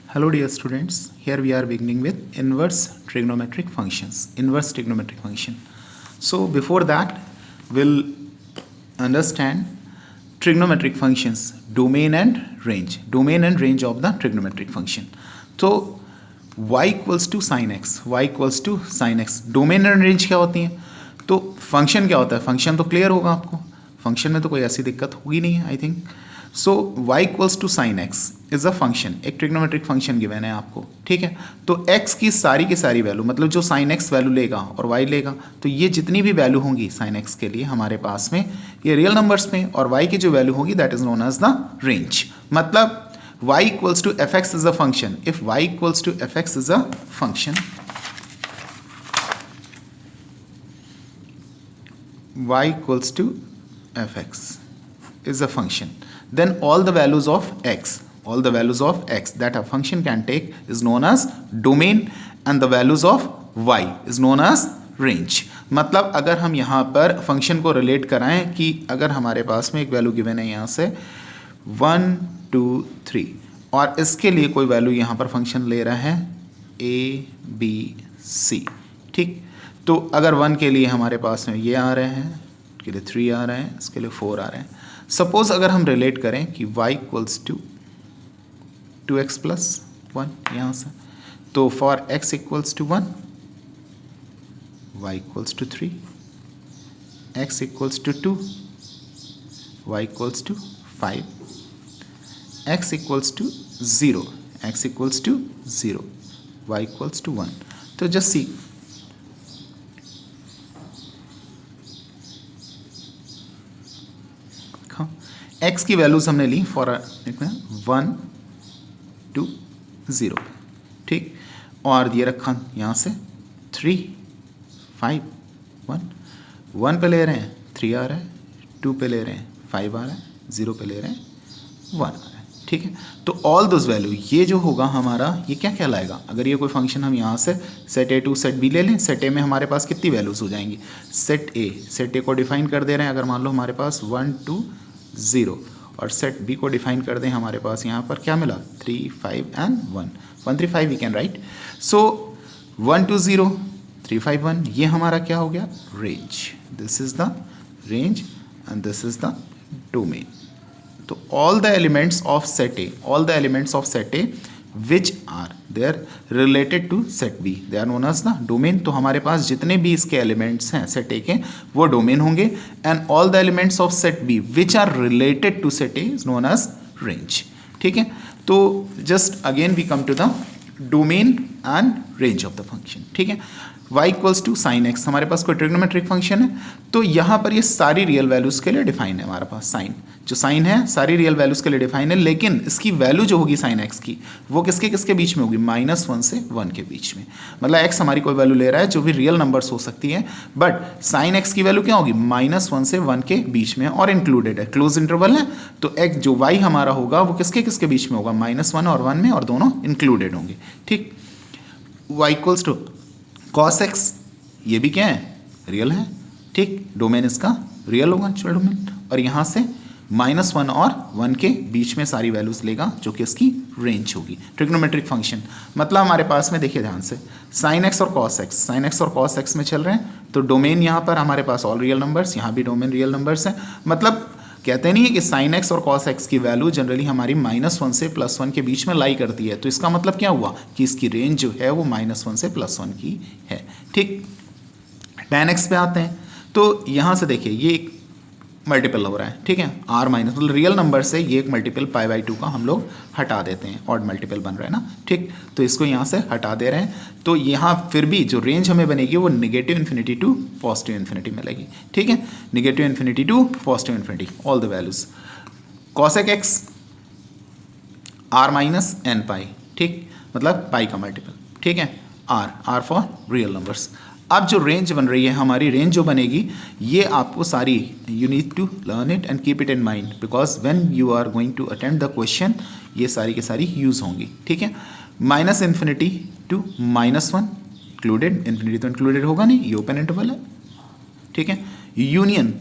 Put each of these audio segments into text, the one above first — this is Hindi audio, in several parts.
Hello dear students, here we are beginning with inverse trigonometric functions, inverse trigonometric function. So before that, we'll understand trigonometric functions, domain and range of the trigonometric function. So y equals to sin x, domain and range क्या होती है? तो फंक्शन क्या होता है? फंक्शन तो क्लियर होगा आपको, फंक्शन में तो कोई ऐसी दिक्कत होगी नहीं I think. So y equals to sine x is a function, एक ट्रिग्नोमेट्रिक फंक्शन गिवन है आपको, ठीक है. तो x की सारी वैल्यू, मतलब जो साइन x वैल्यू लेगा और y लेगा, तो ये जितनी भी वैल्यू होंगी साइन x के लिए हमारे पास में, ये रियल नंबर्स में, और y की जो वैल्यू होगी that is known as the range. मतलब y equals to F x is a function. If y equals to F x is a function, y equals to fx is a function, then all the values of x that a function can take is known as domain and the values of y is known as range. मतलब अगर हम यहाँ पर फंक्शन को रिलेट कराएं कि अगर हमारे पास में एक वैल्यू गिवन है यहाँ से 1 2 3 और इसके लिए कोई वैल्यू यहाँ पर फंक्शन ले रहा है a b c, ठीक. तो अगर 1 के लिए हमारे पास में ये आ रहे हैं, इसके लिए 3 आ रहे हैं, इसके लिए 4 आ रहे हैं. सपोज अगर हम रिलेट करें कि y equals to 2x plus 1 यहाँ से, तो for x equals to 1, y equals to 3, x equals to 2, y equals to 5, x equals to 0, y equals to 1. तो जस्ट सी, x की वैल्यूज हमने ली फॉर 1 2 0, ठीक. और ये रखा यहाँ से 3 5 1 पे ले रहे हैं 3 आ रहा है, 2 पे ले रहे हैं 5 आ रहा है, 0 पे ले रहे हैं 1 आ रहा है, ठीक है. तो ऑल दोज वैल्यू, ये जो होगा हमारा, ये क्या कहलाएगा? अगर ये कोई फंक्शन हम यहाँ से set A to set B ले लें, सेट ए में हमारे पास कितनी वैल्यूज हो जाएंगी? सेट ए को डिफाइन कर दे रहे हैं. अगर मान लो हमारे पास 1 2 0 और सेट बी को डिफाइन कर दें, हमारे पास यहाँ पर क्या मिला? 3 5 and 1 1 3 5 we can write. So 1 2 0 3 5 1, ये हमारा क्या हो गया? Range. This is the range and this is the domain. तो all the elements of set A which are there related to set B, they are known as the domain. तो हमारे पास जितने भी इसके एलिमेंट्स हैं सेट ए के, वो डोमेन होंगे. And all the elements of set B which are related to set A is known as range, ठीक है. तो just again we come to the domain and range of the function, ठीक है. y equals to sine x, हमारे पास कोई ट्रिग्नोमेट्रिक फंक्शन है, तो यहाँ पर ये सारी रियल वैल्यूज़ के लिए डिफाइन है. हमारे पास साइन है सारी रियल वैल्यूज़ के लिए डिफाइन है, लेकिन इसकी वैल्यू जो होगी साइन x की, वो किसके बीच में होगी? -1 से 1 के बीच में. मतलब x हमारी कोई वैल्यू ले रहा है जो भी रियल नंबर्स हो सकती है, बट साइन x की वैल्यू क्या होगी? -1 से 1 के बीच में, और इंक्लूडेड है, क्लोज इंटरवल है. तो x जो y हमारा होगा वो किसके बीच में होगा? -1 और 1 में, और दोनों इंक्लूडेड होंगे, ठीक. y equals to cos x, ये भी क्या है? रियल है, ठीक. डोमेन इसका रियल होगा, डोमेन. और यहाँ से -1 और 1 के बीच में सारी वैल्यूज लेगा, जो कि इसकी रेंज होगी. ट्रिग्नोमेट्रिक फंक्शन मतलब हमारे पास में देखिए ध्यान से, साइन एक्स और कॉस एक्स में चल रहे हैं. तो डोमेन यहाँ पर हमारे पास ऑल रियल नंबर्स, यहाँ भी डोमेन रियल नंबर्स हैं. मतलब कहते नहीं है कि साइन एक्स और कॉस एक्स की वैल्यू जनरली हमारी -1 से +1 के बीच में लाई करती है. तो इसका मतलब क्या हुआ कि इसकी रेंज जो है वो -1 से +1 की है, ठीक. tan x पे आते हैं, तो यहाँ से देखिए ये एक मल्टीपल हो रहा है, ठीक है. r माइनस, मतलब रियल नंबर से ये एक मल्टीपल π/2 का हम लोग हटा देते हैं, ऑड मल्टीपल बन रहा है ना, ठीक. तो इसको यहाँ से हटा दे रहे हैं. तो यहाँ फिर भी जो रेंज हमें बनेगी वो -∞ टू +∞ मिलेगी, ठीक है. -∞ To +∞, all the values. cosec x r minus n π, ठीक, मतलब पाई का मल्टीपल, ठीक है. r for real numbers. अब जो रेंज बन रही है हमारी, रेंज जो बनेगी, ये आपको सारी, you need to learn it and keep it in mind, because when you are going to attend the question ये सारी की सारी यूज होंगी, ठीक है. -∞ टू -1 इंक्लूडेड, इन्फिनिटी तो इंक्लूडेड होगा नहीं, ये ओपन इंटरवल है, ठीक है. यूनियन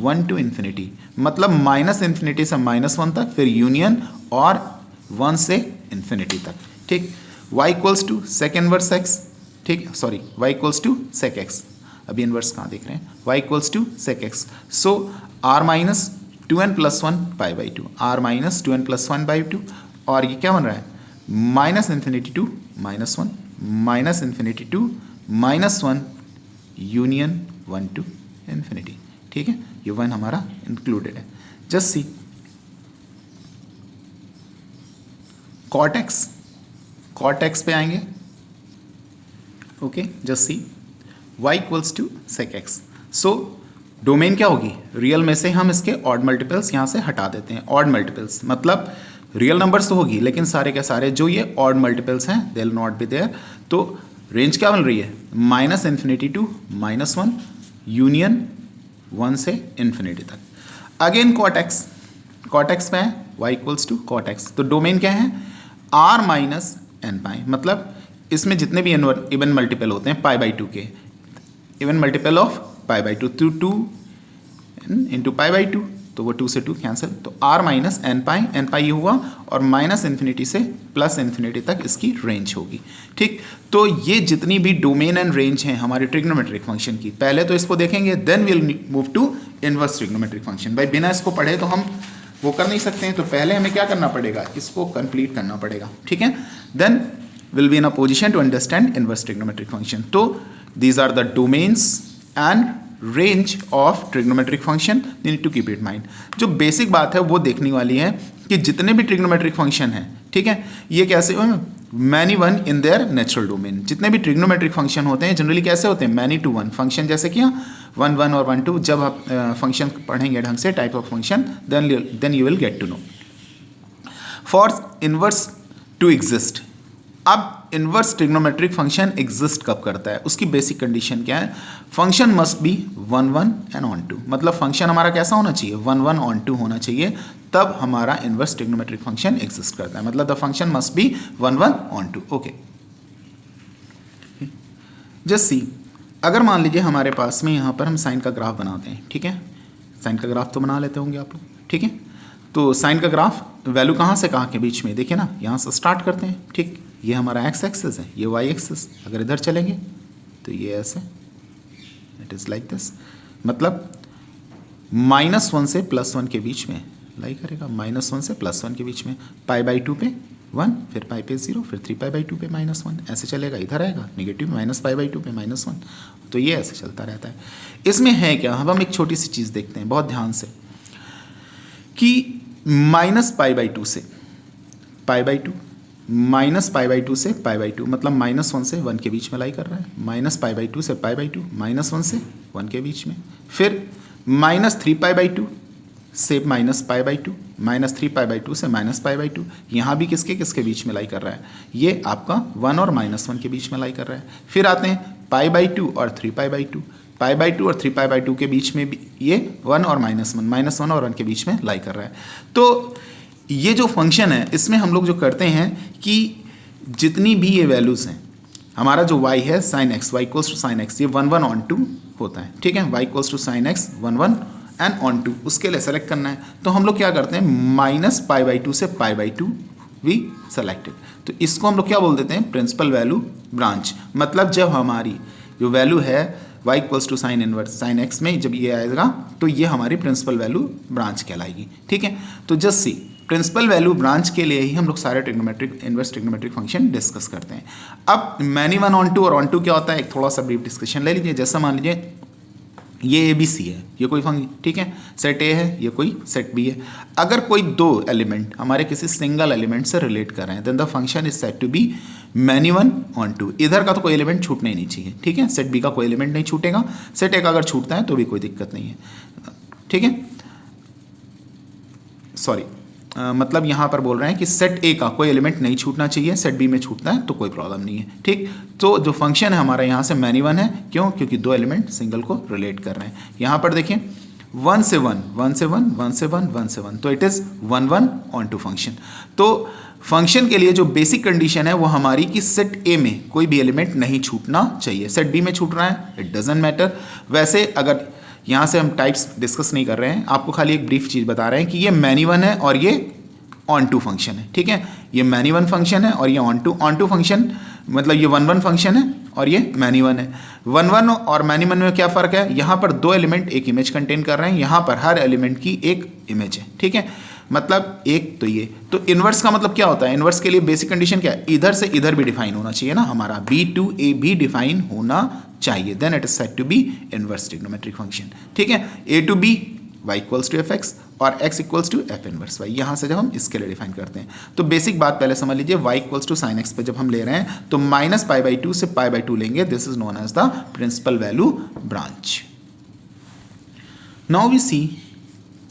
1 टू इन्फिनिटी, मतलब -∞ से -1 तक, फिर यूनियन और 1 से इन्फिनिटी तक, ठीक, y equals to sec inverse X, ठीक, sorry y equals to sec X, अभी इनवर्स कहाँ देख रहे हैं, y equals to sec x, so r minus 2n plus 1 pi by 2, r minus 2n plus 1 by 2, और ये क्या बन रहा है minus infinity to minus 1, minus infinity to minus 1 union 1 to infinity, ठीक है, ये 1 हमारा इंक्लूडेड है। जस्ट सी कॉट एक्स पे आएंगे, okay, just see y equals to sec x, so domain क्या होगी, रियल में से हम इसके ऑड मल्टीपल्स यहाँ से हटा देते हैं, ऑड मल्टीपल्स मतलब रियल नंबर्स तो होगी लेकिन सारे के सारे जो ये ऑड मल्टीपल्स हैं they will not be there, तो रेंज क्या बन रही है minus infinity to minus 1 union 1 से इन्फिनिटी तक। अगेन कॉट एक्स में है y equals to cot x, तो डोमेन क्या है r माइनस एन पाई, मतलब इसमें जितने भी इवन मल्टीपल होते हैं पाई बाई 2 के, even multiple of pi by 2, 2 into pi by 2, तो वो 2 से 2 कैंसिल, तो r माइनस एन पाई ये हुआ, और माइनस इन्फिनिटी से प्लस इन्फिनिटी तक इसकी रेंज होगी, ठीक। तो ये जितनी भी डोमेन एंड रेंज हैं हमारी ट्रिग्नोमेट्रिक फंक्शन की, पहले तो इसको देखेंगे then will move to inverse trigonometric function. भाई बिना इसको पढ़े तो हम वो कर नहीं सकते हैं, तो पहले हमें क्या करना पड़ेगा, इसको कंप्लीट करना पड़ेगा, ठीक है, then will be in a position to understand inverse trigonometric function. तो these are the domains and range of trigonometric function, you need to keep it mind. जो बेसिक बात है वो देखने वाली है कि जितने भी ट्रिग्नोमेट्रिक फंक्शन हैं, ठीक है, ये कैसे many one in their natural domain, जितने भी ट्रिग्नोमेट्रिक फंक्शन होते हैं जनरली कैसे होते हैं मैनी टू वन फंक्शन, जैसे कि 1 1 और 1 2, जब आप फंक्शन पढ़ेंगे ढंग से type of function then you will get to know. For inverse to exist, अब इनवर्स ट्रिग्नोमेट्रिक फंक्शन एग्जिस्ट कब करता है, उसकी बेसिक कंडीशन क्या है, function must be 1 1 and on 2, मतलब फंक्शन हमारा कैसा होना चाहिए 1 1 ऑन 2 होना चाहिए, तब हमारा इनवर्स ट्रिग्नोमेट्रिक फंक्शन एग्जिस्ट करता है, मतलब the function must be 1 1 on 2, okay. Just सी, अगर मान लीजिए हमारे पास में यहाँ पर हम साइन का ग्राफ बनाते हैं, ठीक है, साइन का ग्राफ तो बना लेते होंगे आप लोग, ठीक है, तो साइन का ग्राफ वैल्यू कहाँ से कहाँ के बीच में, देखिए ना, यहाँ से स्टार्ट करते हैं, ठीक, ये हमारा एक्स एक्सिस है, ये वाई एक्सिस, अगर इधर चलेंगे तो ये ऐसे, इट इज़ लाइक दिस, मतलब -1 से +1 के बीच में लाई करेगा, -1 से +1 के बीच में, पाई बाई 2 पे 1, फिर पाई पे 0, फिर 3 पाई बाई 2 पे -1, ऐसे चलेगा, इधर आएगा नेगेटिव माइनस पाई बाई 2 पे -1, तो ये ऐसे चलता रहता है। इसमें है क्या, अब हम एक छोटी सी चीज़ देखते हैं बहुत ध्यान से, कि माइनस पाई बाई 2 से pi by 2, minus pi by 2 से पाई बाई 2, मतलब -1 से 1 के बीच में लाई कर रहा है, माइनस पाई बाई 2 से पाई बाई 2, -1 से 1 के बीच में, फिर -3 पाई बाई 2 से minus pi by 2, -3 pi by 2 से माइनस पाई बाई 2, यहाँ भी किसके किसके बीच में लाई कर रहा है, ये आपका 1 और -1 के बीच में लाई कर रहा है। फिर आते हैं पाई बाई 2 और 3 पाई बाई 2, पाई बाई 2 और 3 पाई बाई 2 के बीच में भी ये 1 और -1 और 1 के बीच में लाई कर रहा है। तो ये जो फंक्शन है इसमें हम लोग जो करते हैं कि जितनी भी ये वैल्यूज़ हैं, हमारा जो y है sine x, y equals to sine x, ये 1 1 ऑन 2 होता है, ठीक है, y equals to sine x 1 1 and on 2, उसके लिए सेलेक्ट करना है, तो हम लोग क्या करते हैं -पाई बाई 2 से पाई बाई 2 वी सेलेक्टेड, तो इसको हम लोग क्या बोल देते हैं प्रिंसिपल वैल्यू ब्रांच, मतलब जब हमारी जो वैल्यू है y equals to sine inverse sine x में जब ये आएगा तो ये हमारी प्रिंसिपल वैल्यू ब्रांच कहलाएगी, ठीक है। तो just see, principal value branch के लिए ही हम लोग सारे trigonometric inverse trigonometric function discuss करते हैं। अब मैनी 1 ऑन 2 और ऑन 2 क्या होता है, एक थोड़ा सा ब्रीफ डिस्कशन ले लीजिए। जैसा मान लीजिए ये ए बी सी है, ये कोई फंक्शन, ठीक है, सेट ए है, ये कोई सेट बी है, अगर कोई दो एलिमेंट हमारे किसी सिंगल एलिमेंट से रिलेट कर रहे हैं then the function is set to be many 1 on 2, इधर का तो कोई एलिमेंट छूटना ही नहीं चाहिए, ठीक है, सेट बी का कोई एलिमेंट नहीं छूटेगा, सेट ए का अगर छूटता है तो भी कोई दिक्कत नहीं है, ठीक है, सॉरी मतलब यहाँ पर बोल रहे हैं कि सेट ए का कोई एलिमेंट नहीं छूटना चाहिए, सेट बी में छूटता है तो कोई प्रॉब्लम नहीं है, ठीक। तो जो फंक्शन है हमारा यहाँ से मैनी 1 है, क्यों, क्योंकि दो एलिमेंट सिंगल को रिलेट कर रहे हैं। यहाँ पर देखिए 1 से 1, 1 से 1, 1 से 1, 1 से 1, तो इट इज़ 1 1 ऑन 2 फंक्शन। तो फंक्शन के लिए जो बेसिक कंडीशन है वो हमारी कि सेट ए में कोई भी एलिमेंट नहीं छूटना चाहिए, सेट बी में छूट रहा है इट डजेंट मैटर। वैसे अगर यहाँ से हम टाइप्स डिस्कस नहीं कर रहे हैं, आपको खाली एक ब्रीफ चीज़ बता रहे हैं कि ये मैनी 1 है और ये ऑन टू फंक्शन है, ठीक है। ये मैनी वन फंक्शन है और ये ऑन टू फंक्शन, मतलब ये वन वन फंक्शन है और ये मैनी वन है। वन वन और मैनी वन में क्या फ़र्क है, यहाँ पर दो एलिमेंट एक इमेज कंटेन कर रहे हैं, यहाँ पर हर एलिमेंट की एक इमेज है, ठीक है। मतलब एक तो ये, तो इन्वर्स का मतलब क्या होता है, इन्वर्स के लिए बेसिक कंडीशन क्या है, इधर से इधर भी डिफाइन होना चाहिए ना हमारा, बी टू ए भी डिफाइन होना चाहिए, then it is said to be inverse trigonometric function, ठीक है। A to B y equals to F X और x equals to F inverse y, यहाँ से जब हम इसके लिए डिफाइन करते हैं तो बेसिक बात पहले समझ लीजिए, y equals to sine x पे जब हम ले रहे हैं तो माइनस पाई बाई टू से पाई बाई टू लेंगे, this is known as the principal value branch. Now we see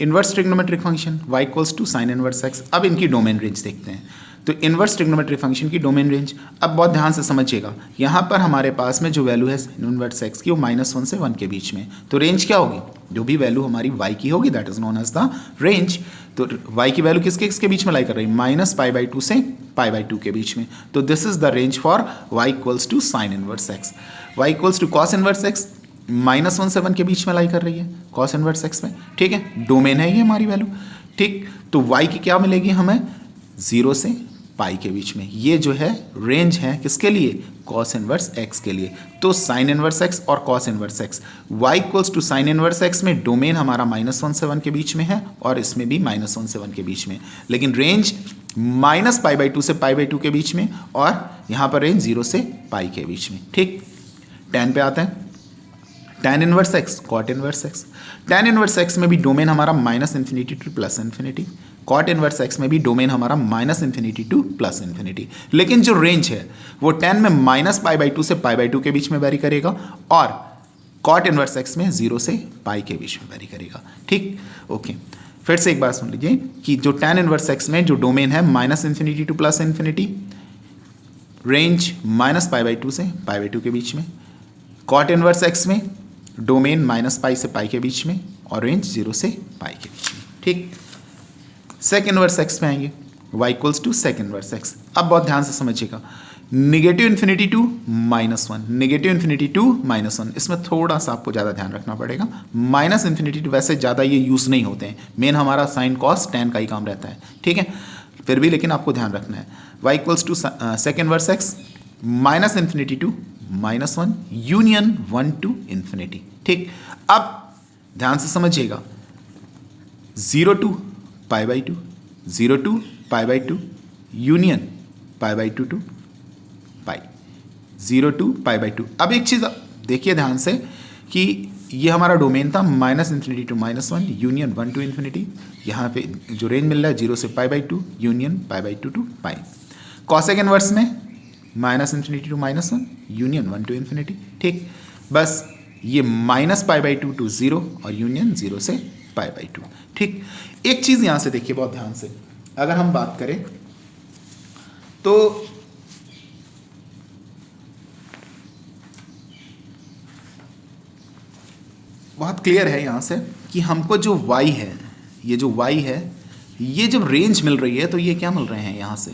inverse trigonometric function y equals to sine inverse x। अब इनकी डोमेन रेंज देखते हैं, तो इनवर्स ट्रिग्नोमेट्रिक फंक्शन की डोमेन रेंज, अब बहुत ध्यान से समझिएगा, यहाँ पर हमारे पास में जो वैल्यू है इनवर्स x की वो -1 से 1 के बीच में, तो रेंज क्या होगी, जो भी वैल्यू हमारी y की होगी that is known as the range. तो y की वैल्यू किसके बीच में लाई कर रही है, माइनस पाई बाई टू से पाई बाई टू के बीच में, तो this is the range for y equals to sine inverse x। y equals to cos inverse x -1 से 1 के बीच में लाई कर रही है कॉस इनवर्स x में, ठीक है, डोमेन है ये हमारी वैल्यू, ठीक। तो y की क्या मिलेगी हमें, 0 से पाई के बीच में, ये जो है रेंज है किसके लिए, कॉस इनवर्स x के लिए। तो साइन इनवर्स x और cos inverse x, y equals to sine inverse x में डोमेन हमारा -1 से 1 के बीच में है और इसमें भी -1 से 1 के बीच में, लेकिन range minus pi by two से पाई बाई टू के बीच में और यहाँ पर रेंज 0 से पाई के बीच में, ठीक। tan पे आते हैं, tan inverse x cot inverse x, tan inverse x में भी डोमेन हमारा -∞ टू +∞, कॉट इनवर्स x में भी डोमेन हमारा -∞ टू +∞, लेकिन जो रेंज है वो tan में माइनस पाई बाई टू से पाई बाई टू के बीच में वेरी करेगा और कॉट इनवर्स x में 0 से पाई के बीच में वेरी करेगा, ठीक, ओके। फिर से एक बार सुन लीजिए कि जो tan इनवर्स x में जो डोमेन है -∞ to +∞, range minus pi by two से पाई बाई टू के बीच में, कॉट इनवर्स x में डोमेन माइनस पाई से पाई के बीच में और रेंज 0 से पाई के बीच में, ठीक। सेक इनवर्स x में आएंगे, y equals to sec inverse x। अब बहुत ध्यान से समझिएगा, negative infinity to -1, negative infinity to -1, इसमें थोड़ा सा आपको ज़्यादा ध्यान रखना पड़ेगा। माइनस इन्फिनिटी टू वैसे ज़्यादा ये यूज़ नहीं होते हैं, मेन हमारा साइन कॉस tan का ही काम रहता है, ठीक है, फिर भी लेकिन आपको ध्यान रखना है। y equals to sec inverse x -∞ to -1 union 1 to infinity, ठीक। अब ध्यान से समझिएगा, 0 to pi by two, 0 to pi by two union pi by two to pi, 0 to pi by two. अब एक चीज़ देखिए ध्यान से कि ये हमारा डोमेन था -∞ टू -1 यूनियन 1 टू इन्फिनिटी, यहाँ पे जो रेंज मिल रहा है 0 से pi by two union pi by two to pi. Cosec inverse में -∞ टू -1 यूनियन 1 टू इन्फिनिटी, ठीक। बस ये minus pi by two to 0 और यूनियन 0 से पाई बाई टू, ठीक। एक चीज़ यहाँ से देखिए बहुत ध्यान से, अगर हम बात करें तो बहुत क्लियर है यहाँ से कि हमको जो y है, ये जो y है, ये जब रेंज मिल रही है तो ये क्या मिल रहे हैं यहाँ से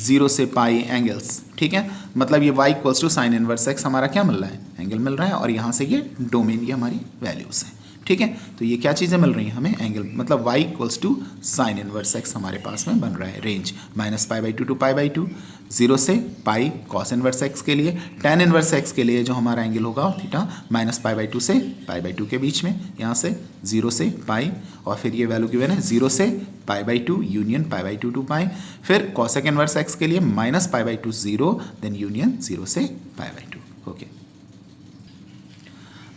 0 से पाई एंगल्स, ठीक है, मतलब ये y equals to sine inverse x हमारा क्या मिल रहा है, एंगल मिल रहा है, और यहाँ से ये डोमेन, ये हमारी वैल्यूज हैं, ठीक है। तो ये क्या चीज़ें मिल रही हैं हमें, एंगल, मतलब y equals to sine inverse x हमारे पास में बन रहा है, range minus pi by two to pi by two, 0 से पाई कॉस इनवर्स x के लिए, tan इनवर्स x के लिए जो हमारा एंगल होगा theta minus pi by two से पाई बाई टू के बीच में, यहाँ से 0 से पाई, और फिर ये वैल्यू गिवन है 0 से pi by two union pi by two to pi, फिर कॉसेक इनवर्स x के लिए minus pi by two 0 then union 0 से पाई बाई टू, ओके।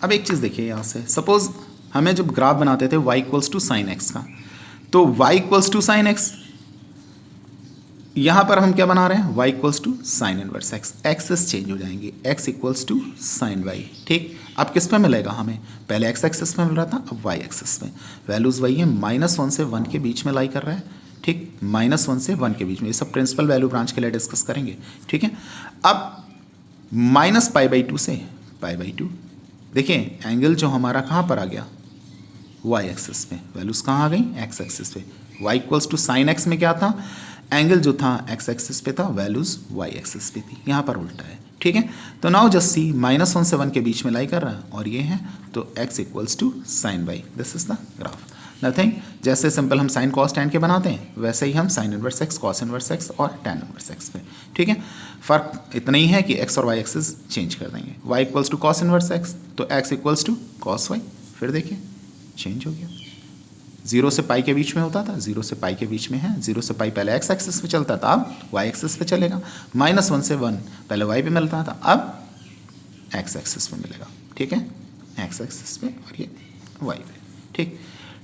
अब एक चीज़ देखिए यहाँ से, सपोज हमें जब ग्राफ बनाते थे y equals to sine x का, तो y equals to sine x, यहाँ पर हम क्या बना रहे हैं, y equals to sine inverse x, axes change हो जाएंगे, x equals to sine y, ठीक। अब किस पे मिलेगा हमें, पहले x एक्सेस में मिल रहा था, अब y एक्सेस में, वैल्यूज़ वही है, -1 से 1 के बीच में लाई कर रहा है, ठीक, -1 से 1 के बीच में, ये सब प्रिंसिपल वैल्यू ब्रांच के लिए डिस्कस करेंगे, ठीक है। अब माइनस पाई बाई टू से पाई बाई टू, देखिए एंगल जो हमारा कहाँ पर आ गया, y एक्सिस पे, वैल्यूज कहाँ आ गई, x एक्सिस पे, y equals to sine x में क्या था, एंगल जो था x एक्सिस पे था, वैल्यूज y एक्सिस पे थी, यहाँ पर उल्टा है, ठीक है। तो नाउ जस्ट सी -1 से 1 के बीच में लाई कर रहा है और ये है, तो x equals to sine y, this is the graph. Nothing, जैसे सिंपल हम साइन कॉस टैन के बनाते हैं वैसे ही हम sine inverse x, cos inverse x और टैन इनवर्स एक्स पे, ठीक है। फ़र्क इतना ही है कि एक्स और वाई एक्सिस चेंज कर देंगे। Y equals to cos inverse X तो X equals to cos Y, फिर देखिए चेंज हो गया। 0 से पाई के बीच में होता था, 0 से पाई के बीच में है, 0 से पाई पहले एक्स एक्सिस पे चलता था, अब वाई एक्सिस पे चलेगा। -1 से 1 पहले वाई पे मिलता था, अब एक्स एक्सिस पे मिलेगा, ठीक है, एक्स एक्सिस पे और ये वाई पे, ठीक।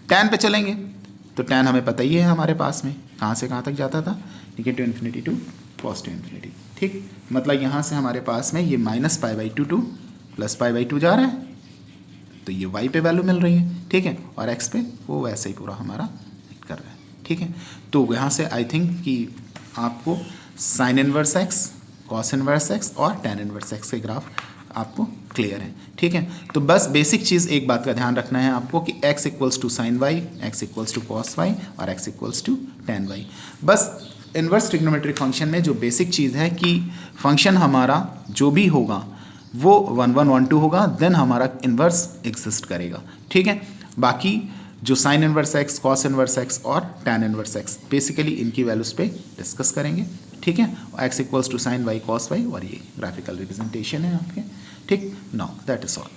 टैन पे चलेंगे तो टैन हमें पता ही है हमारे पास में कहाँ से कहाँ तक जाता था, ठीक है, to infinity to cos to infinity, ठीक। मतलब यहाँ से हमारे पास में ये -π/2 टू +π/2 जा रहा है, तो ये y पे वैल्यू मिल रही है, ठीक है, और x पे वो वैसे ही पूरा हमारा कर रहा है, ठीक है। तो यहाँ से आई थिंक कि आपको sign inverse x, cos inverse x और टैन इनवर्स एक्स के ग्राफ आपको क्लियर है, ठीक है। तो बस बेसिक चीज़ एक बात का ध्यान रखना है आपको कि x equals to sine y, x equals to cos y और x equals to tan y. बस इनवर्स ट्रिग्नोमेट्रिक फंक्शन में जो बेसिक चीज़ है कि फंक्शन हमारा जो भी होगा वो 1 1 1 2 होगा, देन हमारा इन्वर्स एग्जिस्ट करेगा, ठीक है। बाकी जो sine inverse x, cos inverse x और टैन इनवर्स एक्स बेसिकली इनकी वैल्यूज़ पे डिस्कस करेंगे, ठीक है। X equals to sine y cos y और ये ग्राफिकल रिप्रेजेंटेशन है आपके, ठीक। Now that is all.